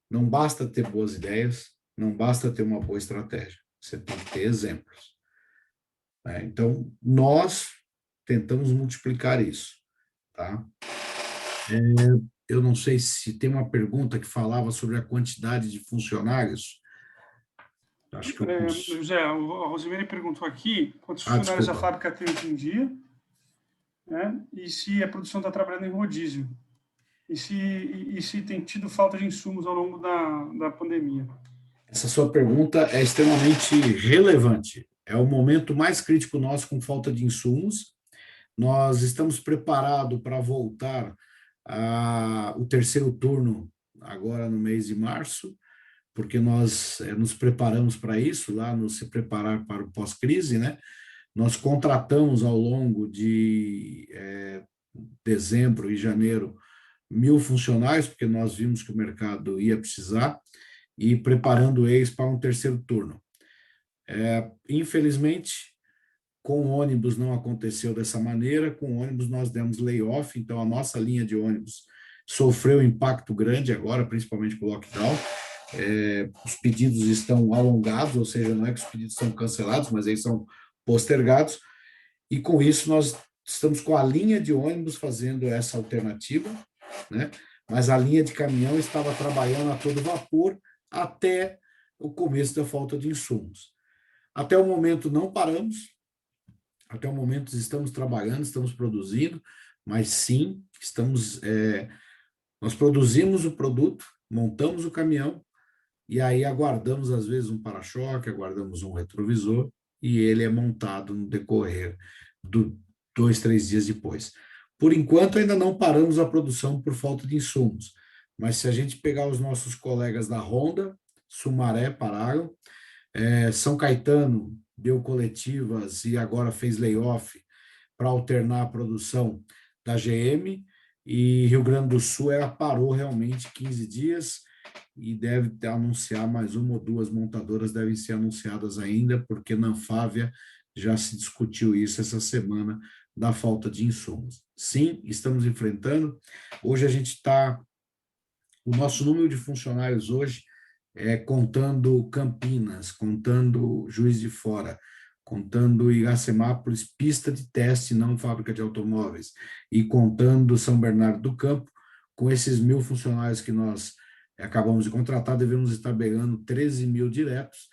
não basta ter boas ideias, não basta ter uma boa estratégia. Você tem que ter exemplos. Então, nós tentamos multiplicar isso. Tá? Eu não sei se tem uma pergunta que falava sobre a quantidade de funcionários. Acho que José, a Rosimeire perguntou aqui quantos funcionários a fábrica tem hoje em dia. né? E se a produção está trabalhando em rodízio, e se tem tido falta de insumos ao longo da pandemia. Essa sua pergunta é extremamente relevante. É o momento mais crítico nosso com falta de insumos. Nós estamos preparados para voltar ao terceiro turno agora no mês de março, porque nós nos preparamos para isso, lá no Se Preparar para o Pós-Crise, né? Nós contratamos ao longo de dezembro e janeiro 1.000 funcionários, porque nós vimos que o mercado ia precisar, e preparando eles para um terceiro turno. Infelizmente, com ônibus não aconteceu dessa maneira, com ônibus nós demos layoff, então a nossa linha de ônibus sofreu um impacto grande agora, principalmente com o lockdown. Os pedidos estão alongados, ou seja, não é que os pedidos são cancelados, mas eles são postergados, e com isso nós estamos com a linha de ônibus fazendo essa alternativa, né? Mas a linha de caminhão estava trabalhando a todo vapor até o começo da falta de insumos. Até o momento não paramos, até o momento estamos trabalhando, estamos produzindo, mas sim, nós produzimos o produto, montamos o caminhão, e aí aguardamos, às vezes, um para-choque, aguardamos um retrovisor, e ele é montado no decorrer do 2, 3 dias depois. Por enquanto, ainda não paramos a produção por falta de insumos, mas se a gente pegar os nossos colegas da Honda, Sumaré pararam, São Caetano deu coletivas e agora fez layoff para alternar a produção da GM, e Rio Grande do Sul ela parou realmente 15 dias, e deve anunciar mais uma ou duas montadoras devem ser anunciadas ainda, porque na Anfávia já se discutiu isso essa semana, da falta de insumos. Sim, estamos enfrentando. Hoje a gente está... O nosso número de funcionários hoje, contando Campinas, contando Juiz de Fora, contando Iracemápolis, pista de teste, não fábrica de automóveis, e contando São Bernardo do Campo, com esses 1.000 funcionários que nós acabamos de contratar, devemos estar pegando 13.000 diretos.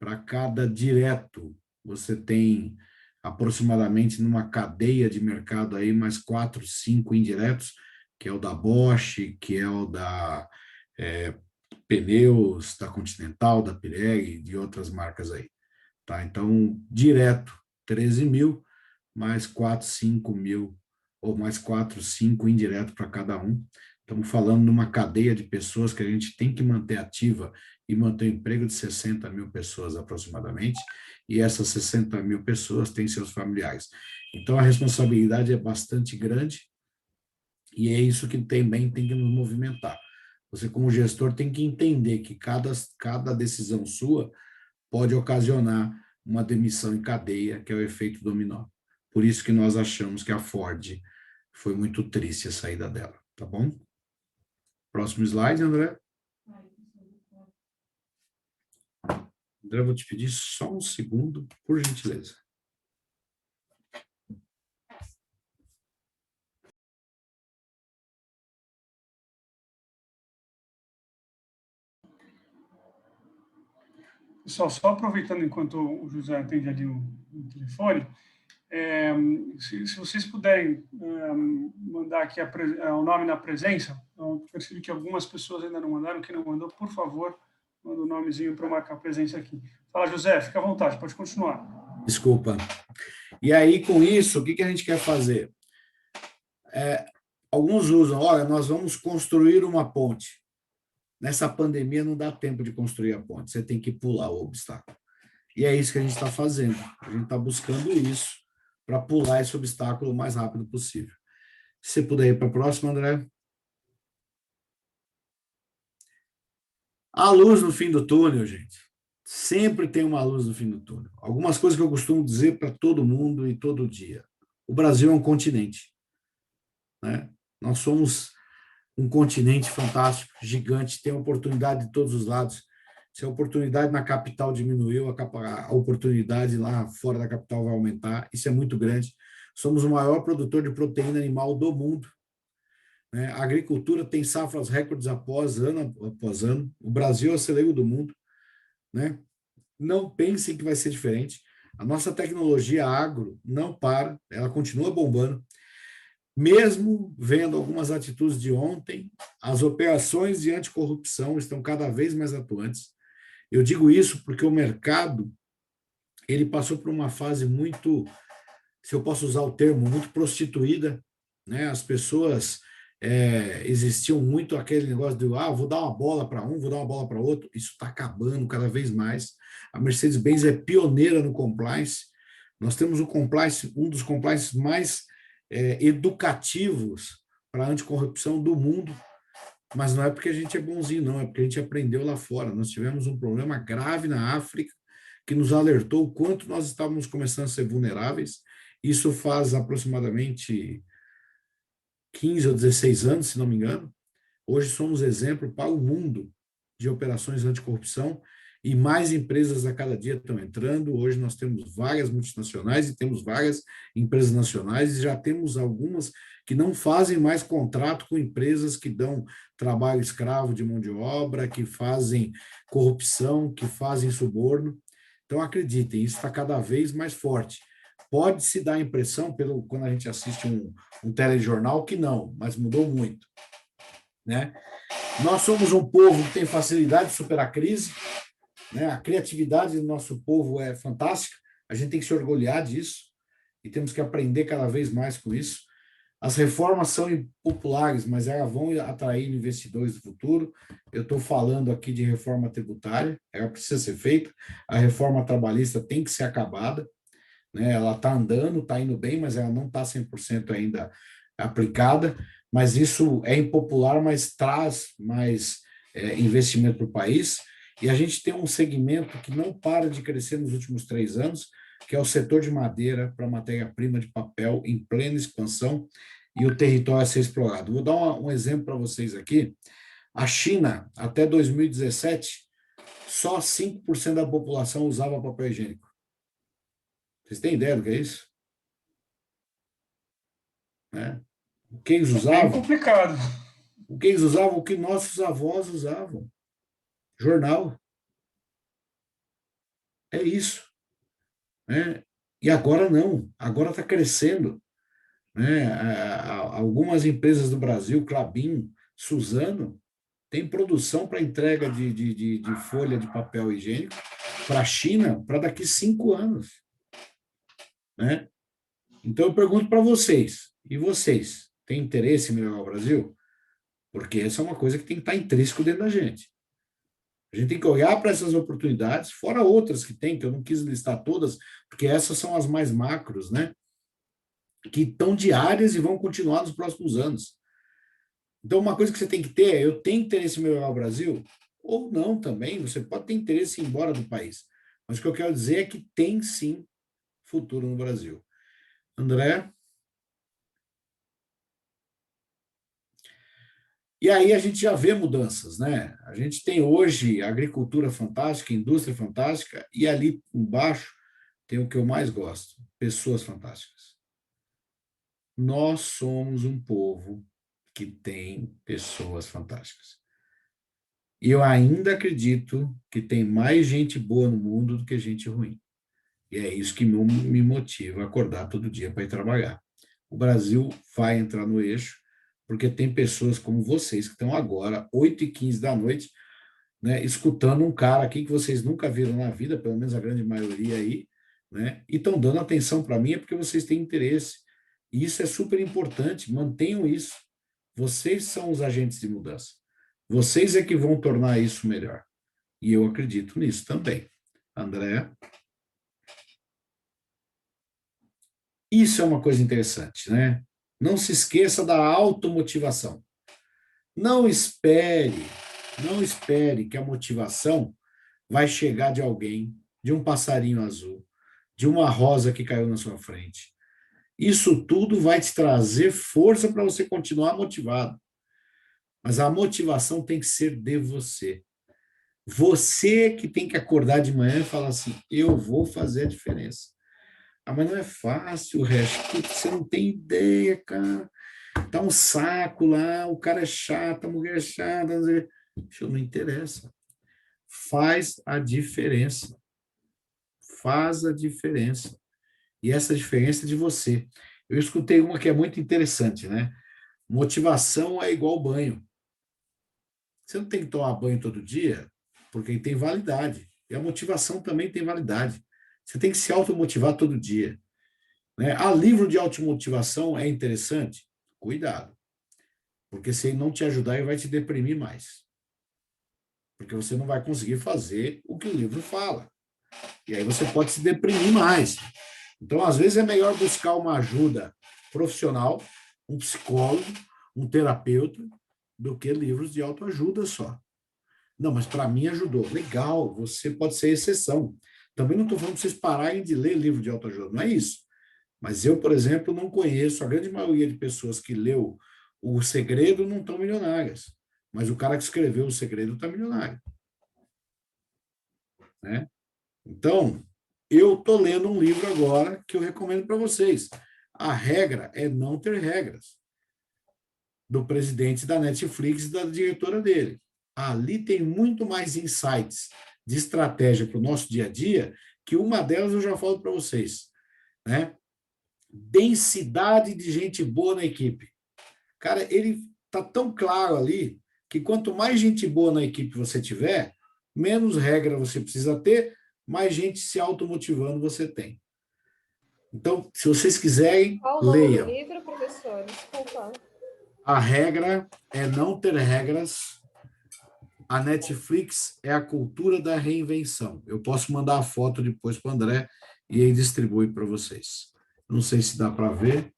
Para cada direto, você tem aproximadamente numa cadeia de mercado aí mais 4, 5 indiretos, que é o da Bosch, que é o da Pneus, da Continental, da Pirelli, de outras marcas aí. Tá? Então, direto, 13.000, mais 4, 5.000, ou mais 4, 5 indireto para cada um. Estamos falando numa cadeia de pessoas que a gente tem que manter ativa e manter o emprego de 60.000 pessoas aproximadamente, e essas 60.000 pessoas têm seus familiares. Então, a responsabilidade é bastante grande, e é isso que também tem que nos movimentar. Você, como gestor, tem que entender que cada decisão sua pode ocasionar uma demissão em cadeia, que é o efeito dominó. Por isso que nós achamos que a Ford foi muito triste a saída dela, tá bom? Próximo slide, André. André, vou te pedir só um segundo, por gentileza. Pessoal, só aproveitando enquanto o José atende ali o telefone, se vocês puderem mandar aqui o nome na presença, eu percebi que algumas pessoas ainda não mandaram, quem não mandou, por favor, manda o nomezinho para marcar a presença aqui. Fala, José, fica à vontade, pode continuar. Desculpa. E aí, com isso, o que a gente quer fazer? Alguns usam, olha, nós vamos construir uma ponte. Nessa pandemia não dá tempo de construir a ponte, você tem que pular o obstáculo. E é isso que a gente está fazendo. A gente está buscando isso para pular esse obstáculo o mais rápido possível. Se você puder ir para a próxima, André. A luz no fim do túnel, gente. Sempre tem uma luz no fim do túnel. Algumas coisas que eu costumo dizer para todo mundo e todo dia. O Brasil é um continente, né? Nós somos um continente fantástico, gigante, tem oportunidade de todos os lados. Se a oportunidade na capital diminuiu, a oportunidade lá fora da capital vai aumentar. Isso é muito grande. Somos o maior produtor de proteína animal do mundo, né? A agricultura tem safras recordes ano após ano. O Brasil é o celeiro do mundo, né? Não pensem que vai ser diferente. A nossa tecnologia agro não para, ela continua bombando. Mesmo vendo algumas atitudes de ontem, as operações de anticorrupção estão cada vez mais atuantes. Eu digo isso porque o mercado ele passou por uma fase muito, se eu posso usar o termo, muito prostituída, né? As pessoas existiam muito aquele negócio de vou dar uma bola para um, vou dar uma bola para outro. Isso está acabando cada vez mais. A Mercedes-Benz é pioneira no compliance. Nós temos o compliance, um dos compliances mais educativos para a anticorrupção do mundo, mas não é porque a gente é bonzinho, não, é porque a gente aprendeu lá fora. Nós tivemos um problema grave na África que nos alertou o quanto nós estávamos começando a ser vulneráveis. Isso faz aproximadamente 15 ou 16 anos, se não me engano. Hoje somos exemplo para o mundo de operações anticorrupção e mais empresas a cada dia estão entrando. Hoje nós temos várias multinacionais e temos várias empresas nacionais e já temos algumas que não fazem mais contrato com empresas que dão trabalho escravo de mão de obra, que fazem corrupção, que fazem suborno. Então, acreditem, isso está cada vez mais forte. Pode-se dar a impressão, quando a gente assiste um telejornal, que não, mas mudou muito, né? Nós somos um povo que tem facilidade de superar a crise, né? A criatividade do nosso povo é fantástica, a gente tem que se orgulhar disso e temos que aprender cada vez mais com isso. As reformas são impopulares, mas elas vão atrair investidores do futuro. Eu estou falando aqui de reforma tributária, ela precisa ser feita, a reforma trabalhista tem que ser acabada, né? Ela está andando, está indo bem, mas ela não está 100% ainda aplicada, mas isso é impopular, mas traz mais investimento para o país, e a gente tem um segmento que não para de crescer nos últimos 3 anos, que é o setor de madeira para matéria-prima de papel em plena expansão e o território a ser explorado. Vou dar um exemplo para vocês aqui. A China, até 2017, só 5% da população usava papel higiênico. Vocês têm ideia do que é isso? Né? O que eles usavam? Bem complicado. O que eles usavam? O que nossos avós usavam. Jornal. É isso. Né? E agora não. Agora está crescendo. Né? Algumas empresas do Brasil, Klabin, Suzano, tem produção para entrega de folha de papel higiênico para a China para daqui 5 anos. Né? Então, eu pergunto para vocês, e vocês, têm interesse em melhorar o Brasil? Porque essa é uma coisa que tem que estar intrínseco dentro da gente. A gente tem que olhar para essas oportunidades, fora outras que tem, que eu não quis listar todas, porque essas são as mais macros, né? Que estão diárias e vão continuar nos próximos anos. Então, uma coisa que você tem que ter é, eu tenho interesse em melhorar o Brasil? Ou não também, você pode ter interesse em ir embora do país. Mas o que eu quero dizer é que tem, sim, futuro no Brasil. André? E aí a gente já vê mudanças, né? A gente tem hoje agricultura fantástica, indústria fantástica, e ali embaixo tem o que eu mais gosto, pessoas fantásticas. Nós somos um povo que tem pessoas fantásticas. E eu ainda acredito que tem mais gente boa no mundo do que gente ruim. E é isso que me motiva a acordar todo dia para ir trabalhar. O Brasil vai entrar no eixo, porque tem pessoas como vocês que estão agora, 8h15 da noite, né, escutando um cara aqui que vocês nunca viram na vida, pelo menos a grande maioria aí, né, e estão dando atenção para mim é porque vocês têm interesse. E isso é super importante, mantenham isso. Vocês são os agentes de mudança. Vocês é que vão tornar isso melhor. E eu acredito nisso também. André? Isso é uma coisa interessante, né? Não se esqueça da automotivação. Não espere que a motivação vai chegar de alguém, de um passarinho azul, de uma rosa que caiu na sua frente. Isso tudo vai te trazer força para você continuar motivado. Mas a motivação tem que ser de você. Você que tem que acordar de manhã e falar assim, eu vou fazer a diferença. Ah, mas não é fácil, resto. Você não tem ideia, cara. Tá um saco lá, o cara é chato, a mulher é chata. Isso não interessa. Faz a diferença. Faz a diferença. E essa diferença é de você. Eu escutei uma que é muito interessante, né? Motivação é igual banho. Você não tem que tomar banho todo dia, porque tem validade. E a motivação também tem validade. Você tem que se automotivar todo dia, né? Ah, livro de automotivação é interessante? Cuidado, porque se ele não te ajudar, ele vai te deprimir mais. Porque você não vai conseguir fazer o que o livro fala. E aí você pode se deprimir mais. Então, às vezes, é melhor buscar uma ajuda profissional, um psicólogo, um terapeuta, do que livros de autoajuda só. Não, mas para mim ajudou. Legal, você pode ser exceção. Também não estou falando para vocês pararem de ler livro de autoajuda, não é isso. Mas eu, por exemplo, não conheço, a grande maioria de pessoas que leu O Segredo não estão milionárias. Mas o cara que escreveu O Segredo está milionário. Né? Então, eu estou lendo um livro agora que eu recomendo para vocês. A regra é não ter regras, do presidente da Netflix e da diretora dele. Ali tem muito mais insights de estratégia para o nosso dia a dia, que uma delas eu já falo para vocês, né? Densidade de gente boa na equipe. Cara, ele tá tão claro ali que quanto mais gente boa na equipe você tiver, menos regra você precisa ter, mais gente se automotivando você tem. Então, se vocês quiserem, Qual o nome do leiam. livro, professor? Desculpa. A regra é não ter regras. A Netflix é a cultura da reinvenção. Eu posso mandar a foto depois para o André e ele distribui para vocês. Não sei se dá para ver.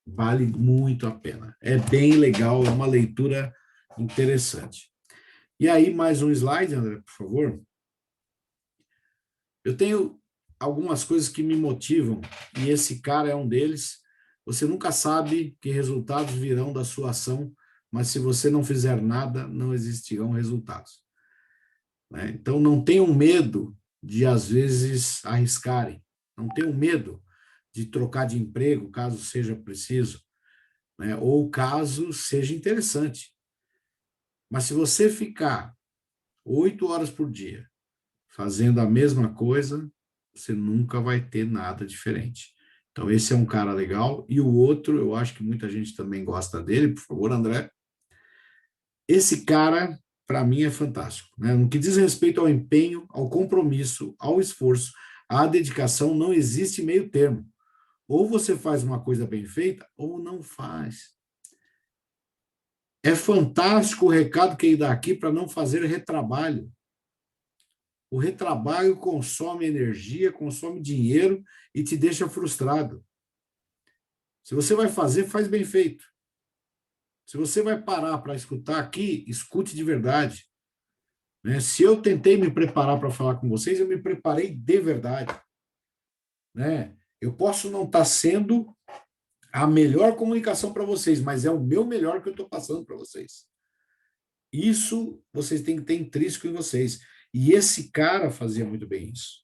Vale muito a pena. É bem legal, é uma leitura interessante. E aí, mais um slide, André, por favor. Eu tenho algumas coisas que me motivam, e esse cara é um deles. Você nunca sabe que resultados virão da sua ação, mas se você não fizer nada, não existirão resultados. Né? Então, não tenham medo de, às vezes, arriscarem. Não tenham medo de trocar de emprego, caso seja preciso, né? Ou caso seja interessante. Mas se você ficar 8 horas por dia fazendo a mesma coisa, você nunca vai ter nada diferente. Então, esse é um cara legal. E o outro, eu acho que muita gente também gosta dele. Por favor, André. Esse cara, para mim, é fantástico. Né? No que diz respeito ao empenho, ao compromisso, ao esforço, à dedicação, não existe meio termo. Ou você faz uma coisa bem feita, ou não faz. É fantástico o recado que ele dá aqui para não fazer retrabalho. O retrabalho consome energia, consome dinheiro e te deixa frustrado. Se você vai fazer, faz bem feito. Se você vai parar para escutar aqui, escute de verdade. Né? Se eu tentei me preparar para falar com vocês, eu me preparei de verdade. Né? Eu posso não estar sendo a melhor comunicação para vocês, mas é o meu melhor que eu estou passando para vocês. Isso vocês têm que ter intrínseco em vocês. E esse cara fazia muito bem isso.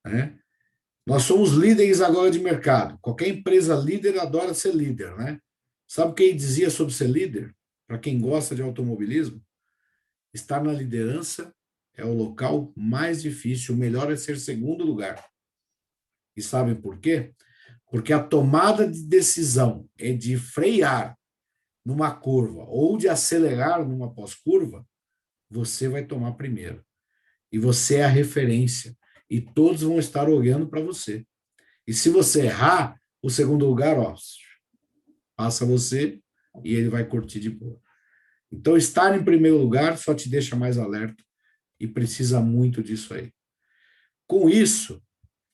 Né? Nós somos líderes agora de mercado. Qualquer empresa líder adora ser líder, né? Sabe o que ele dizia sobre ser líder? Para quem gosta de automobilismo, estar na liderança é o local mais difícil, o melhor é ser segundo lugar. E sabem por quê? Porque a tomada de decisão é de frear numa curva ou de acelerar numa pós-curva, você vai tomar primeiro. E você é a referência. E todos vão estar olhando para você. E se você errar, o segundo lugar, ó, passa você e ele vai curtir de boa. Então, estar em primeiro lugar só te deixa mais alerta e precisa muito disso aí. Com isso,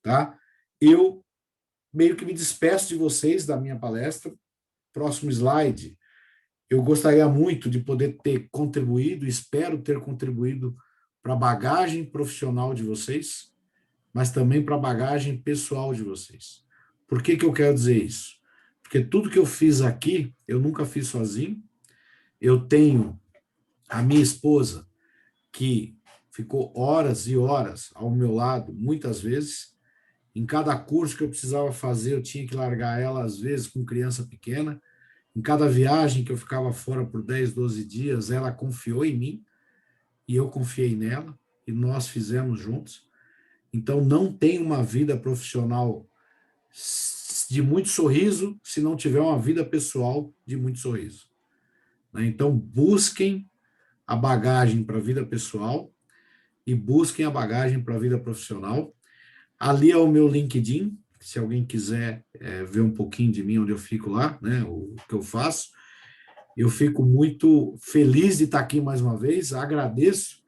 tá? Eu meio que me despeço de vocês da minha palestra. Próximo slide. Eu gostaria muito de poder ter contribuído, espero ter contribuído para a bagagem profissional de vocês, mas também para a bagagem pessoal de vocês. Por que eu quero dizer isso? Porque tudo que eu fiz aqui, eu nunca fiz sozinho. Eu tenho a minha esposa, que ficou horas e horas ao meu lado, muitas vezes. Em cada curso que eu precisava fazer, eu tinha que largar ela, às vezes, com criança pequena. Em cada viagem que eu ficava fora por 10, 12 dias, ela confiou em mim e eu confiei nela. e nós fizemos juntos. Então, não tem uma vida profissional de muito sorriso se não tiver uma vida pessoal de muito sorriso. Então, busquem a bagagem para a vida pessoal e busquem a bagagem para a vida profissional. Ali é o meu LinkedIn, se alguém quiser ver um pouquinho de mim, onde eu fico lá, né, o que eu faço. Eu fico muito feliz de estar aqui mais uma vez, agradeço